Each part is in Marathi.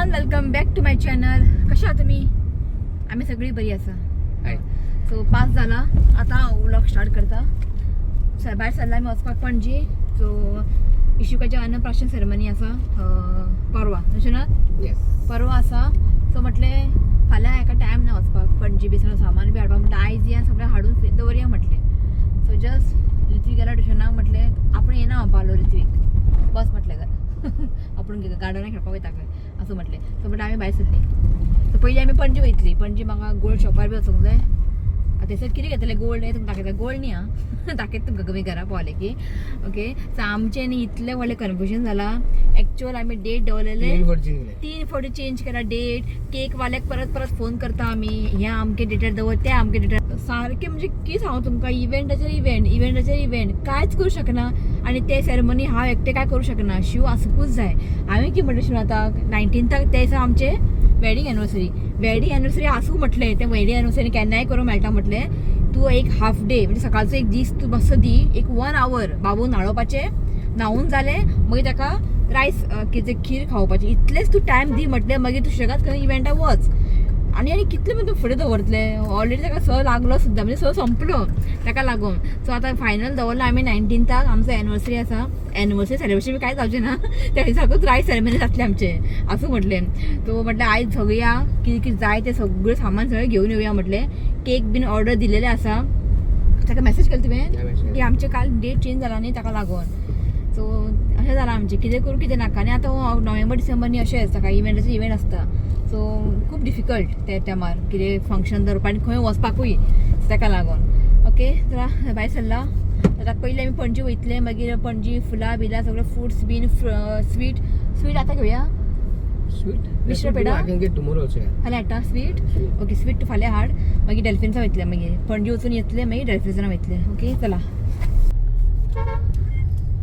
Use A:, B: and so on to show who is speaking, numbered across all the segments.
A: Everyone, welcome back to my channel. कशा आहात तुम्ही? आम्ही सगळी बरी आसा. सो 5 जाला आता व्लॉग स्टार्ट करता. भायर सरला आमी वचपाक पणजी. सो इशुकाचे अन्नप्राशन सेरेमनी आसा परवा, तशें ना? परवा आसा. सो म्हटलें फाल्यां एका टायम ना वचपाक पणजी बी सगळें सामान बी हाडपाक. म्हटलें आयज या सगळें हाडून दवरया म्हटलें. सो जस्ट ऋत्वीक गेला ट्युशनाक. म्हटलें आपण येना पावलो ऋत्वीक, बस म्हटलें आपण गार्डनाक खेळपाक वयता खंय असं म्हटलें. सो म्हटलें आमी भायर सरली. सो पयलीं आमी पणजी वयतली. पणजी म्हाका गोल्ड शॉपार बी वचूंक जाय. थंयसर कितें घेतलें? गोल्ड हें तुमकां दाखयता. गोल्ड न्ही आं, दाखयता तुमकां कमी घरा पावलें की. ओके. सो आमचें न्ही इतलें व्हडलें कन्फ्युजन जालां. एक्चुअल आमी डेट दवरलेले 3 फावटी चेंज केला डेट. केक वाल्याक परत परत फोन करता आमी, ह्या अमके डेटार दवर, त्या अमके डेटार. सारकें म्हणजे कितें सांगू तुमकां, इव्हेंटाचेर इव्हेंट कांयच करूं शकना. आनी ते सेरेमनी हांव एकटें काय करूं शकना. शिव आसुकूच जाय. हांवें कितें म्हटलें शिव आतां 19क त्या दिसा आमचें वेडिंग एनिवर्सरी आसूं म्हटलें. तें वेडिंग एनिवर्सरी केन्नाय करूं मेळटा म्हटलें. तूं एक हाफ डे म्हणजे सकाळचो एक दीस तूं मातसो दी, एक 1 आवर बाबू न्हाणोवपाचें, न्हावून जालें मागीर ताका रायस खीर खावपाची. इतलेंच तूं टायम दी म्हटलें. मागीर तूं सुशेगाद खंय इव्हेंटाक वच. आनी कितलें म्हणजे तूं फुडें दवरतले. ऑलरेडी ताका स लागलो सुद्दां, म्हणजे स संपलो ताका लागून. सो आतां फायनल दवरला आमी 19क आमचो एनिवर्सरी आसा. एनिवर्सरी सेलिब्रेशन बी कांय जावचें ना, त्या दिसाकूच रायस सेरेमनी जातलें आमचें आसूं म्हटलें. तो म्हटलें आयज सगळीं या, कितें कितें जाय तें सगळें सामान सगळें घेवन येवया म्हटलें. केक बीन ऑर्डर दिलेलें आसा. ताका मेसेज केलो तुवें की आमचें काल डेट चेंज जाला न्ही ताका लागून. सो अशें जालां आमचें, कितें करूं कितें नाका. आनी आतां नोव्हेंबर डिसेंबर न्ही अशेंच ताका इव्हेंटाचो इव्हेंट आसता. सो खूब डिफिकल्ट त्या टायमार कितें फंक्शन दवरपा आनी खंय वचपाकूय ताका लागून. ओके. चला भायर सरला. आतां पयलीं आमी पणजी वयतले, मागीर पणजी फुलां बिलां सगळें फ्रुट्स बीन स्वीट आतां घेवया. मिश्र पेडा फाल्यां हाडटा स्वीट. ओके, स्वीट फाल्यां हाड. मागीर डॅल्फिन्सा वयतले, मागीर पणजी वचून येतले, मागीर डॅल्फिन्सां वयतले. ओके चला.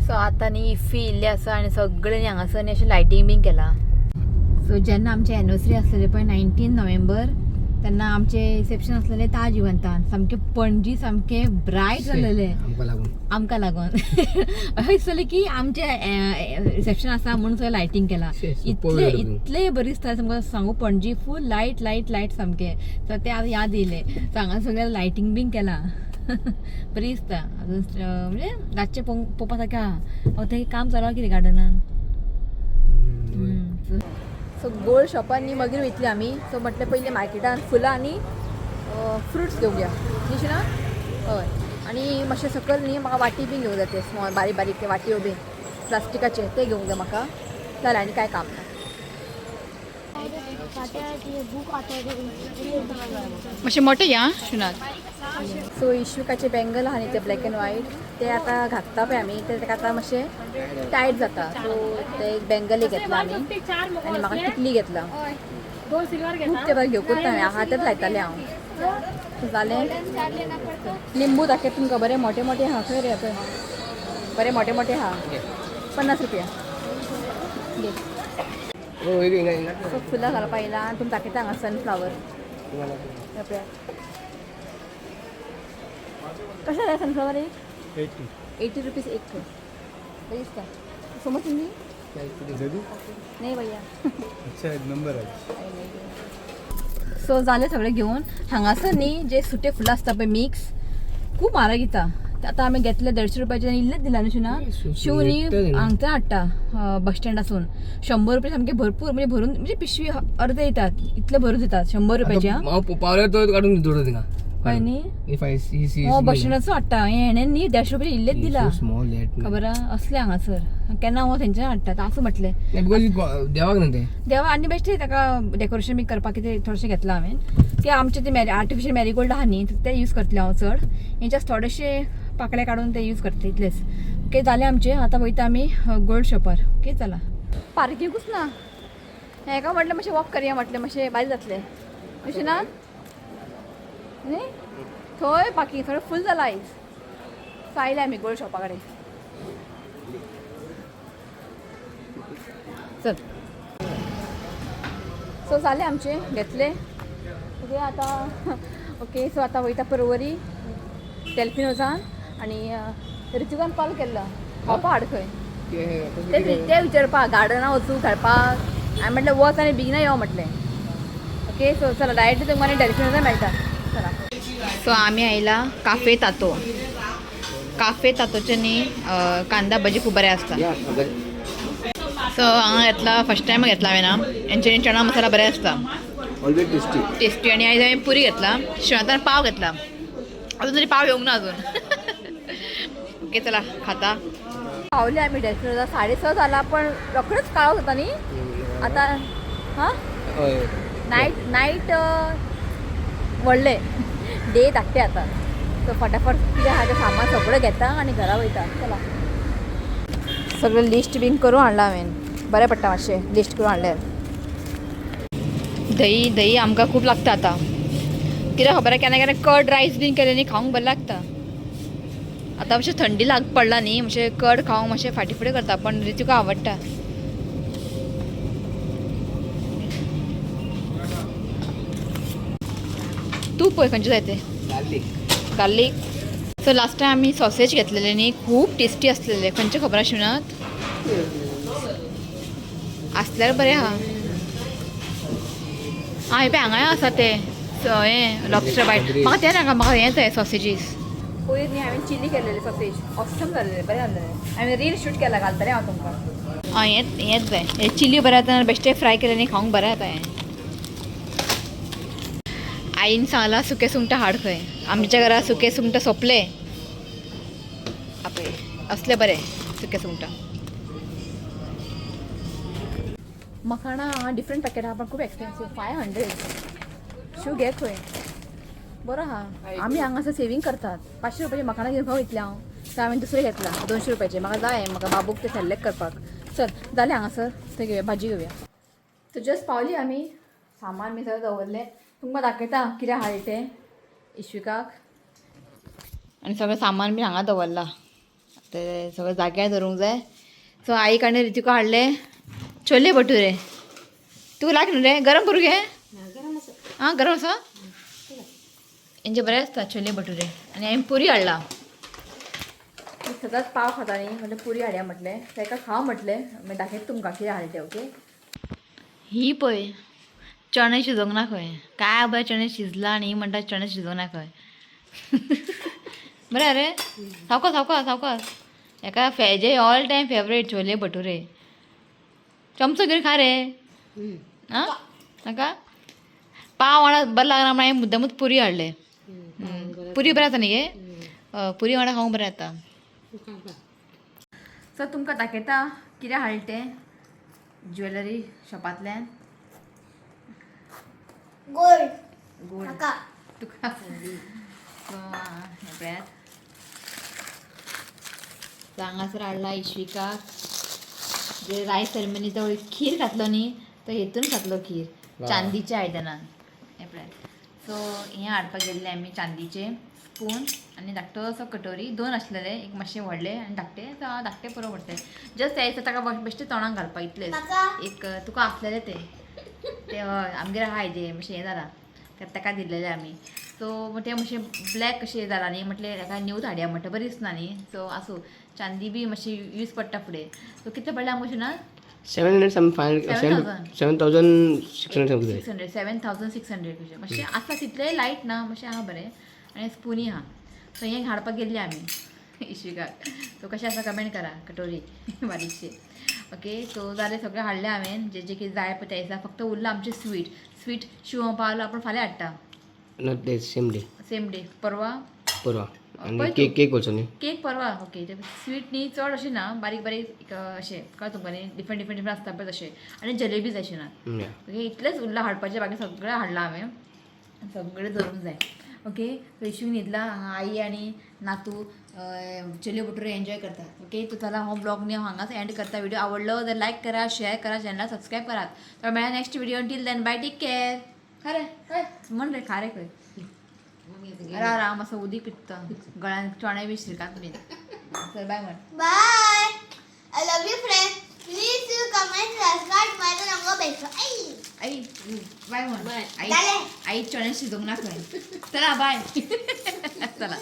A: सो आतां न्ही इफ्फी इल्लें आसा आनी सगळें न्ही हांगासर न्ही अशें लायटींग बीन केलां. सो जेन्ना आमचें एनिवर्सरी आसलेलें पळय 19 नोव्हेंबर, तेन्ना आमचें रिसेप्शन आसलेलें ताज इव्हेंटान. सामकें पणजी सामकें ब्रायट जालेलें आमकां लागून. अशें दिसतालें की आमचें रिसेप्शन आसा म्हणून सगळें लायटींग केलां. इतलें बरी दिसता तुमकां सांगू. पणजी फूल लायट सामकें. सो तें आतां याद येयलें. सो हांगा सगळें लायटींग बीन केलां. बरी दिसता. म्हणजे रातचें पळोवपा सारकें आहा. थंय काम चालू आहा कितें गार्डनान. सो गोल्ड शॉपार न्ही मागीर वयतली आमी. सो म्हटलें पयलीं मार्केटान फुलां आनी फ्रुट्स घेवया न्ही ना. हय. आनी मातशें सकयल न्ही म्हाका वाटी बीन घेवंक जाय. ते स्मॉल बारीक ते वाटयो बीन प्लास्टिकाचे ते घेवंक जाय म्हाका. जालें आनी कांय काम ना. मातशें मोठे या शुनाक. सो इशुकाचे बँगल आहा न्ही ते ब्लॅक एंड व्हायट, ते आतां घालता पळय आमी, ते ताका आतां मातशें टायट जाता. सो ते एक बँगल एक घेतला आमी आनी म्हाका टिकली घेतला. खूब ते बरें घेवकूच ना, हातांत लायतालें हांव. जालें. लिंबू दाखयता तुमकां. बरें मोठे आहा खंय रे पळय. बरें मोठे आहा. 50 रुपया घे. सो फुलां घालपा येयला आनी तुमकां दाखयता हांगा सनफ्लावर. कशें जाय सनफ्लावर? एक 80 रुपीज एक. बरी दिसता. समज तुम्ही नाही भैया. अच्छा एक नंबर आहे. सो जालें सगळें घेवन. हांगासर न्ही जे सुटे फुलां आसता पळय मिक्स, खूब म्हारग दिता. आतां आमी घेतले 150 रुपयाचे आनी इल्लेच दिला न्ही ना. शिव न्ही हांगच्यान हाडटा बस स्टँडासून. 100 रुपया सामके भरपूर म्हणजे भरून, म्हणजे पिशवी अर्ध दितात. इतले भरून दितात 100 रुपयाच्या. कळ्ळें न्ही. हो बस स्टँडाचो हाडटा. हेणें न्ही 150 रुपया इल्लेच दिला. खबर आहा असलें हांगासर. केन्ना हांव थंयच्यान हाडटा आसूं म्हटलें. देवाक न्ही ते देवा आनी बेश्टे ताका डेकोरेशन बी करपाक कितें थोडेशें घेतलां हांवें. की आमचे ते आर्टिफिशियल मॅरीगोल्ड आहा न्ही ते यूज करतलें हांव चड. हेंच्यास थोडेशे पाकळे काडून ते यूज करतले इतलेंच. ओके जालें आमचें. आतां वयता आमी गोल्ड शॉपार. ओके चला. पार्किंगूच ना. हेका म्हटलें मातशें वॉक करया म्हटलें, मातशें भायर जातलें अशें ना न्ही. थंय पार्किंग थोडें फूल जालां आयज. सो आयले आमी गोल्ड शॉपा कडेन. चल. सो जालें आमचें घेतलें. ओके आतां ओके. सो आतां वयता परवरी डॅल्फिनोजान. आनी ऋतुकान कॉल केल्लो खावपा हाड खंय ते विचारपाक. गार्डना वचूं खेळपाक आम्ही म्हटलं वच आणि बिगिना येऊ म्हटले. ओके सो चला डायरेक्ट तुम्हाला डायरेक्शन मेळटा. चला सो आम्ही आयला काफे तातो. काफे तातोचे न्ही कांदा भजी खूप बरे असतात. सो हांगा घेतला फर्स्ट टायम घेतला हांवें ना. यांचे चणा मसाला बरे असता.
B: Always tasty.
A: टेस्टी. आणि आयज हांवें पुरी घेतला. शिवातान पाव घेतला. अजून तरी पाव येऊंक ना अजून. ओके चला खाता. पावले आम्ही डेस्टिनेशनला 6:30 झाला पण रोखडंच काळ होता न्ही. आता हां नाईट व्हडले डे धाकटे आता. सो फटाफट कितें आहा तें सामान सगळें घेता आनी घरा वयता. चला सगळें लिस्ट बीन करून हाडला हांवें. बरें पडटा मातशें लिस्ट करून हाडल्यार. दही आमकां खूब लागता आतां. कित्याक खबर आहा केन्ना केन्ना कर्ड रायस बीन केलें न्ही खावंक बरें लागता. आतां मातशें थंडी पडला न्ही मातशें कर्ड खावंक मातशें फाटी फुडें करता पण रितूका आवडटा. तूप पळय खंयचें जाय तें. गार्लीक. सो लास्ट टायम आमी सॉसेज घेतलेले न्ही खूब टेस्टी आसलेले. खंयचे खबर आशिनात आसल्यार बरें आहा. हे पळय हांगाय आसा ते हें लॉबस्टर बायट. म्हाका तें नाका म्हाका हें जाय सॉसेजीस. पयर न्ही हांवें चिली केलेले सॉसेज ऑसम जालेले बरें जालेले. हांवें रील शूट केला घालतलें हांव तुमकां. हेंच जाय. हे चिली बरें जाता बेश्टे फ्राय केले न्ही खावंक बरें जाता. हें आईन सांगला सुके सुंगटां हाड खंय. आमच्या घरा सुके सुंगटां सोंपले. आपय असले बरे सुके सुंगटां. मखाणा डिफरंट पॅकेट आहा पण खूब एक्सपेन्सीव 500. शू घे खंय बरो आहा. आमी हांगासर सेवींग करतात. 500 रुपयाचे मखाणा घेवन खंय वयतलें हांव. तर हांवें दुसरें घेतला 200 रुपयाचे. म्हाका जाय म्हाका बाबूक ते सेलेक्ट करपाक. चल जालें हांगासर थंय घेवया भाजी घेवया. तर जस्ट पावली आमी. सामान बी सगळें दवरलें. तुमकां दाखयता कितें हाडलें तें इश्विकाक. आनी सगळें सामान बी हांगा दवरला. ते सगळें जाग्यार दवरूंक जाय. सो आई कडे रितीको हाडले छोले भटुरे. तुका लायक न्हू रे गरम करूं घे. गरम आसा. हेंचे बरें आसता छोले भटुरे. आनी हांवें पुरी हाडला. सदांच पाव खाता न्ही म्हटलें पुरी हाडया म्हटलें. ताका खाव म्हटलें. मागीर दाखयता तुमकां कितें हाडलें तें. ओके ही पळय चणे शिजोवंक ना खंय. काय बरें चणे शिजला आनी म्हणटा चणे शिजोवंक ना खंय. बरें रे सावकास सावकास सावकास. हेका फेजे all time favourite chole bhature. चमचो घेवन खा रे. नाका पाव वांगडा बरें लागना म्हण हांवें मुद्दमूच पुरी हाडले. पुरी बरें जाता न्ही गे. पुरी वांगडा खावंक बरें जाता. सो तुमकां दाखयता कितें हाडलें तें ज्वेलरी शॉपांतल्यान. गोल्ड तुका सो पळयात. हांगासर हाडला इश्विकाक. जे रायस सेरेमनी जवळ खीर घातलो न्ही तो हेतून घातलो खीर चांदीच्या आयदनान. हें पळयात. सो हें हाडपाक गेल्ले आमी चांदीचे स्पून आनी धाकटो असो कटोरी. 2 आसलेले एक मातशे व्हडले आनी धाकटे. सो हांव धाकटे पुरो पडटले. जस्ट यायचं ताका बेश्टे तोंडाक घालपाक इतलेंच. एक तुका आसलेले ते हय आमगेर आहा हेजें मातशें हें जाला ताका दिल्लेले आमी. सो ते मातशें ब्लॅक कशें हें जाला न्ही म्हटलें ताका न्यूच हाडया म्हणटा बरी दिसना न्ही. सो आसूं चांदी बी मातशी यूज पडटा फुडें. सो कितले पडले आमकां अशें ना 7,600 कशें मातशें आसा तितलें लायट ना मातशें आहा बरें. आनी स्पुनी आहा. सो हें हाडपाक गेल्ले आमी इश्विकाक. सो कशें आसा कमेंट करा कटोरी बारीकशी. ओके सो जालें सगळें हाडलें हांवें जे कितें जाय पळय तें दिसा. फक्त उरलां आमचें स्वीट शिवों पावलो आपूण फाल्यां हाडटा. सेम डे परवा
B: आणि केक ऑल्सो न्ही.
A: केक परवा. ओके ते स्वीट न्ही चड अशें ना बारीक बारीक अशें कळ्ळें तुमकां न्ही डिफरंट आसता पळय तशें. आनी जलेबीज अशें ना. ओके इतलेंच उरलां हाडपाचें. बाकी सगळें हाडलां हांवें. सगळें धरूंक जाय. Okay so इश्यूक न्हिदला. आई आनी नातू छोले भटुरे एन्जॉय करतात. ओके तो चला हो ब्लॉग न्ही हांव हांगाच एंड करता. व्हिडिओ आवडलो जाल्यार लायक करा शेअर करा चॅनलला सबस्क्राईब करात. तर मेळ्या next video till then bye take care. खरें खंय म्हण रे खा रे खंय. राम असं उदी पित्त गळ्यान चणे बी शिरकात बीन. चल बाय म्हण.
C: Bye. I love you friends. Please comment, subscribe माझं नाव बेसो.
A: आई बाय म्हण. आई
C: झाले.
A: आई चणे शिजवूंक ना खंय. चला बाय. चला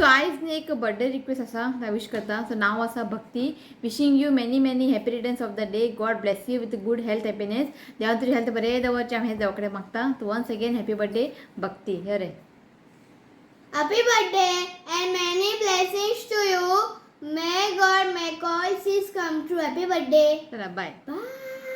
A: सो आयज न्ही एक बर्थडे रिक्वेस्ट आसा हांव विश करता. सो नांव आसा Bhakti. Wishing you many many happy returns of the day. God bless you with good health happiness. देवान तुजी हेल्थ बरें दवरचें हांव हें देवा कडेन मागता. So once again happy birthday Bhakti. रे
C: Happy birthday and many blessings to you. May God make all things come true. Happy birthday.
A: चला बाय.
C: Bye.